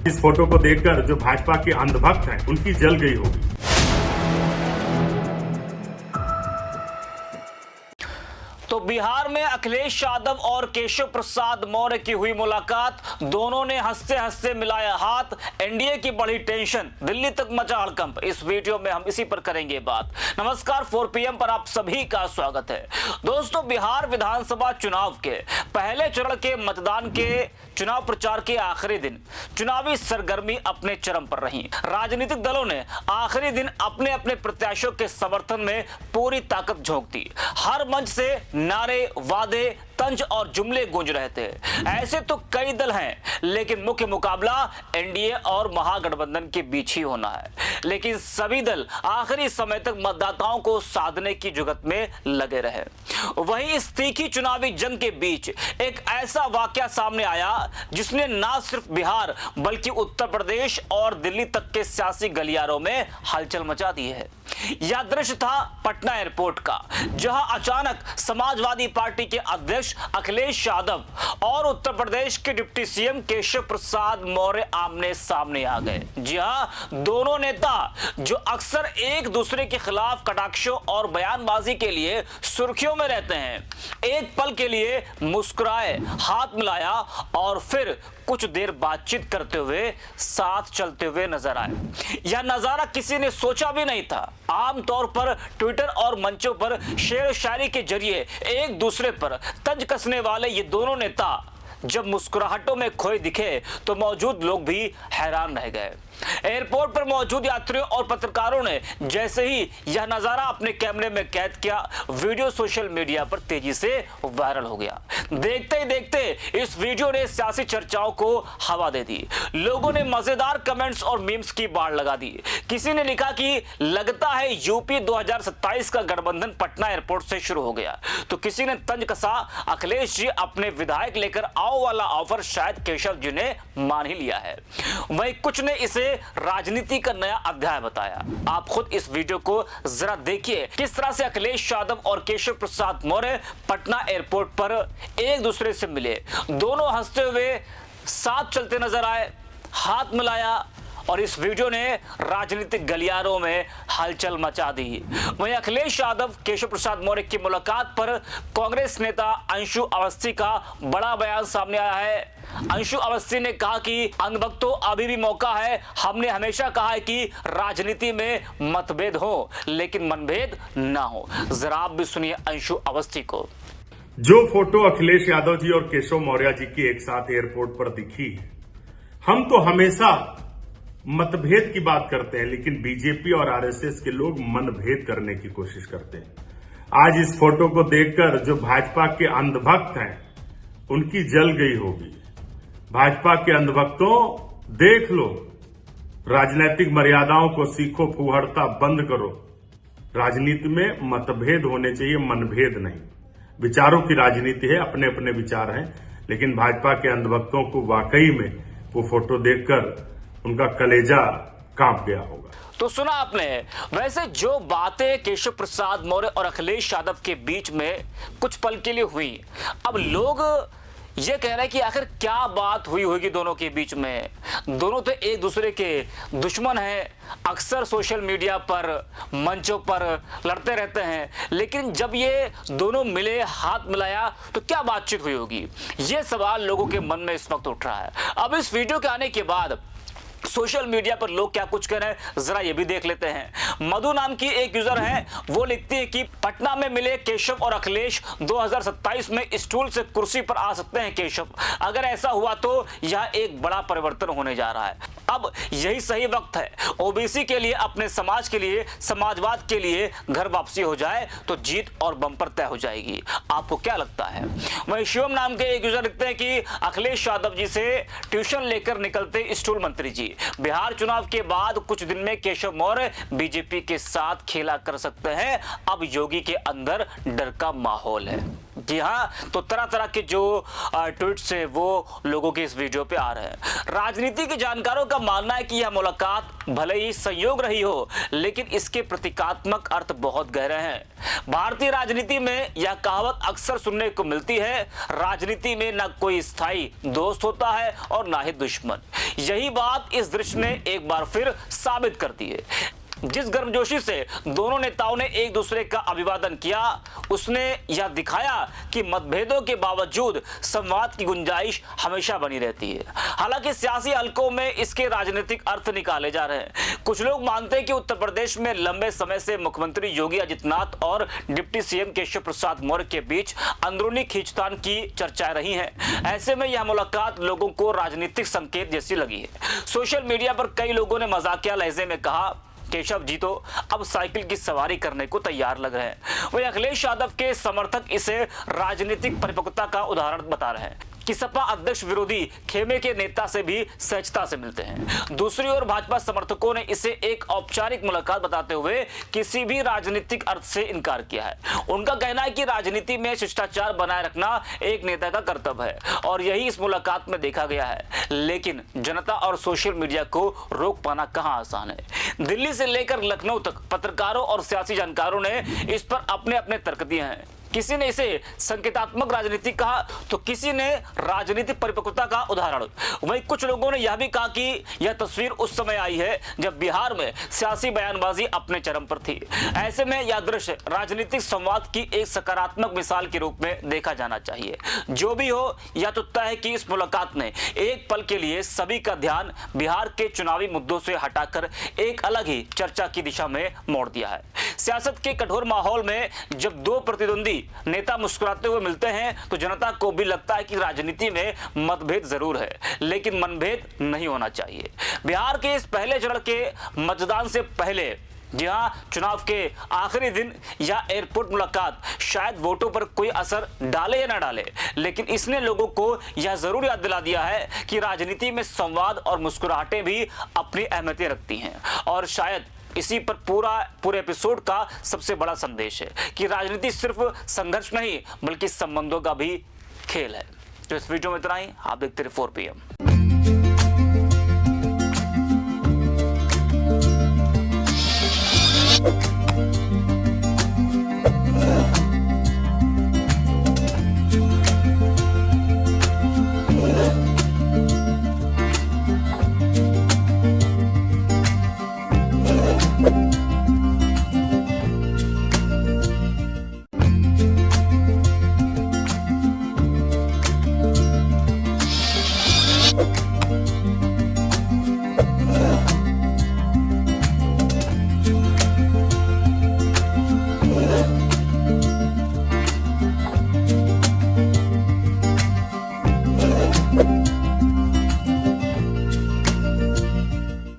इस फोटो को देखकर जो भाजपा के अंधभक्त हैं उनकी जल गई होगी। तो बिहार में अखिलेश यादव और केशव प्रसाद मौर्य की हुई मुलाकात, दोनों ने हंसते हंसते मिलाया हाथ, एनडीए की बढ़ी टेंशन, दिल्ली तक मचा हड़कंप। इस वीडियो में हम इसी पर करेंगे बात। नमस्कार, 4 PM पर आप सभी का स्वागत है। दोस्तों, बिहार विधानसभा चुनाव के पहले चरण के मतदान के चुनाव प्रचार के आखिरी दिन चुनावी सरगर्मी अपने चरम पर रही। राजनीतिक दलों ने आखिरी दिन अपने अपने प्रत्याशियों के समर्थन में पूरी ताकत झोंक दी। हर मंच से नारे, वादे, तंज और जुमले गूंज रहे थे। ऐसे तो कई दल हैं, लेकिन मुख्य मुकाबला एनडीए और महागठबंधन के बीच ही होना है। लेकिन सभी दल आखिरी समय तक मतदाताओं को साधने की जुगत में लगे रहे। वहीं इस तीखी चुनावी जंग के बीच एक ऐसा वाकया सामने आया जिसने न सिर्फ बिहार बल्कि उत्तर प्रदेश और दिल्ली तक के सियासी गलियारों में हलचल मचा दी है। यह दृश्य था पटना एयरपोर्ट का, जहां अचानक समाजवादी पार्टी के अध्यक्ष अखिलेश यादव और उत्तर प्रदेश के डिप्टी सीएम केशव प्रसाद मौर्य आमने सामने आ गए। जी हां, दोनों नेता जो अक्सर एक दूसरे के खिलाफ कटाक्षों और बयानबाजी के लिए सुर्खियों में रहते हैं, एक पल के लिए मुस्कुराए, हाथ मिलाया और फिर कुछ देर बातचीत करते हुए साथ चलते हुए नजर आए। यह नजारा किसी ने सोचा भी नहीं था। आमतौर पर ट्विटर और मंचों पर शेर शायरी के जरिए एक दूसरे पर तंज कसने वाले ये दोनों नेता जब मुस्कुराहटों में खोए दिखे तो मौजूद लोग भी हैरान रह गए। एयरपोर्ट पर मौजूद यात्रियों और पत्रकारों ने जैसे ही यह नजारा अपने कैमरे में कैद किया, वीडियो सोशल मीडिया पर तेजी से वायरल हो गया। देखते ही देखते इस वीडियो ने सियासी चर्चाओं को हवा दे दी। लोगों ने मजेदार कमेंट्स और मीम्स की बाढ़ लगा दी। किसी ने लिखा कि लगता है यूपी 2027 का गठबंधन पटना एयरपोर्ट से शुरू हो गया। तो किसी ने तंज कसा, अखिलेश जी अपने विधायक लेकर आओ वाला ऑफर शायद केशव जी ने मान ही लिया है। वहीं कुछ ने इसे राजनीति का नया अध्याय बताया। आप खुद इस वीडियो को जरा देखिए, किस तरह से अखिलेश यादव और केशव प्रसाद मौर्य पटना एयरपोर्ट पर एक दूसरे से मिले। दोनों हंसते हुए साथ चलते नजर आए, हाथ मिलाया और इस वीडियो ने राजनीतिक गलियारों में हलचल मचा दी। वहीं अखिलेश यादव केशव प्रसाद मौर्य की मुलाकात पर कांग्रेस नेता अंशु अवस्थी का बड़ा बयान सामने आया है। अंशु अवस्थी ने कहा कि अंधभक्तों, अभी भी मौका है। हमने हमेशा कहा है कि राजनीति में मतभेद हो लेकिन मनभेद ना हो। जरा आप भी सुनिए अंशु अवस्थी को। जो फोटो अखिलेश यादव जी और केशव मौर्य जी की एक साथ एयरपोर्ट पर दिखी, हम तो हमेशा मतभेद की बात करते हैं, लेकिन बीजेपी और आरएसएस के लोग मनभेद करने की कोशिश करते हैं। आज इस फोटो को देखकर जो भाजपा के अंधभक्त हैं उनकी जल गई होगी। भाजपा के अंधभक्तों, देख लो, राजनीतिक मर्यादाओं को सीखो, फुहड़ता बंद करो। राजनीति में मतभेद होने चाहिए, मनभेद नहीं। विचारों की राजनीति है, अपने अपने विचार हैं, लेकिन भाजपा के अंधभक्तों को वाकई में वो फोटो देखकर उनका कलेजा कांप गया होगा। तो सुना आपने। वैसे जो बातें केशव प्रसाद मौर्य और अखिलेश यादव के बीच में कुछ पल के लिए हुई, अब लोग ये कह रहे हैं कि आखिर क्या बात हुई होगी दोनों के बीच में। दोनों तो एक दूसरे के दुश्मन हैं, अक्सर सोशल मीडिया पर, मंचों पर लड़ते रहते हैं, लेकिन जब ये दोनों मिले, हाथ मिलाया, तो क्या बातचीत हुई होगी, ये सवाल लोगों के मन में इस वक्त उठ रहा है। अब इस वीडियो के आने के बाद सोशल मीडिया पर लोग क्या कुछ कह रहे हैं, जरा ये भी देख लेते हैं। मधु नाम की एक यूजर है, वो लिखती है कि पटना में मिले केशव और अखिलेश, 2027 में स्टूल से कुर्सी पर आ सकते हैं केशव। अगर ऐसा हुआ तो यह एक बड़ा परिवर्तन होने जा रहा है। अब यही सही वक्त है। ओबीसी के लिए, अपने समाज के लिए, समाजवाद के लिए घर वापसी हो जाए तो जीत और बम्पर तय हो जाएगी। आपको क्या लगता है? वहीं शिवम नाम के एक यूजर लिखते हैं कि अखिलेश यादव जी से ट्यूशन लेकर निकलते स्टूल मंत्री जी। बिहार चुनाव के बाद कुछ दिन में केशव मौर्य बीजेपी के साथ खेला कर सकते हैं। अब योगी के अंदर डर का माहौल है। जी हाँ, तो तरह तरह के जो ट्वीट्स है वो लोगों के इस वीडियो पे आ रहे हैं। राजनीति के जानकारों का मानना है कि यह मुलाकात भले ही संयोग रही हो, लेकिन इसके प्रतीकात्मक अर्थ बहुत गहरे हैं। भारतीय राजनीति में यह कहावत अक्सर सुनने को मिलती है, राजनीति में न कोई स्थायी दोस्त होता है और ना ही दुश्मन। यही बात इस दृश्य ने एक बार फिर साबित करती है। जिस गर्मजोशी से दोनों नेताओं ने एक दूसरे का अभिवादन किया, उसने यह दिखाया कि मतभेदों के बावजूद संवाद की गुंजाइश हमेशा बनी रहती है। हालांकि सियासी हलकों में इसके राजनीतिक अर्थ निकाले जा रहे हैं। कुछ लोग मानते हैं कि उत्तर प्रदेश में लंबे समय से मुख्यमंत्री योगी आदित्यनाथ और डिप्टी सीएम केशव प्रसाद मौर्य के बीच अंदरूनी खींचतान की चर्चाएं रही हैं। ऐसे में यह मुलाकात लोगों को राजनीतिक संकेत जैसी लगी है। सोशल मीडिया पर कई लोगों ने मजाकिया लहजे में कहा, केशव जी तो अब साइकिल की सवारी करने को तैयार लग रहे हैं। वही अखिलेश यादव के समर्थक इसे राजनीतिक परिपक्वता का उदाहरण बता रहे हैं कि सपा अध्यक्ष विरोधी खेमे के नेता से भी सहजता से मिलते हैं। दूसरी ओर भाजपा समर्थकों ने इसे एक औपचारिक मुलाकात बताते हुए किसी भी राजनीतिक अर्थ से इनकार किया है। उनका कहना है कि राजनीति में शिष्टाचार बनाए रखना एक नेता का कर्तव्य है और यही इस मुलाकात में देखा गया है। लेकिन जनता और सोशल मीडिया को रोक पाना कहां आसान है। दिल्ली से लेकर लखनऊ तक पत्रकारों और सियासी जानकारों ने इस पर अपने अपने तर्क दिए हैं। किसी ने इसे संकेतात्मक राजनीति कहा तो किसी ने राजनीतिक परिपक्वता का उदाहरण। वहीं कुछ लोगों ने यह भी कहा कि यह तस्वीर उस समय आई है जब बिहार में सियासी बयानबाजी अपने चरम पर थी। ऐसे में यह दृश्य राजनीतिक संवाद की एक सकारात्मक मिसाल के रूप में देखा जाना चाहिए। जो भी हो, यह तो तय है कि इस मुलाकात ने एक पल के लिए सभी का ध्यान बिहार के चुनावी मुद्दों से हटाकर एक अलग ही चर्चा की दिशा में मोड़ दिया है। सियासत के कठोर माहौल में जब दो प्रतिद्वंदी नेता मुस्कुराते हुए मिलते हैं तो जनता को भी लगता है कि राजनीति में मतभेद जरूर है, लेकिन मनभेद नहीं होना चाहिए। बिहार के इस पहले चरण के मतदान से पहले, जी हां, चुनाव के आखिरी दिन या एयरपोर्ट मुलाकात शायद वोटों पर कोई असर डाले या ना डाले, लेकिन इसने लोगों को यह जरूर याद दिला दिया है कि राजनीति में संवाद और मुस्कुराहटें भी अपनी अहमियत रखती हैं। और शायद इसी पर पूरे एपिसोड का सबसे बड़ा संदेश है कि राजनीति सिर्फ संघर्ष नहीं बल्कि संबंधों का भी खेल है। तो इस वीडियो में इतना ही। आप देखते रहिए 4 PM। you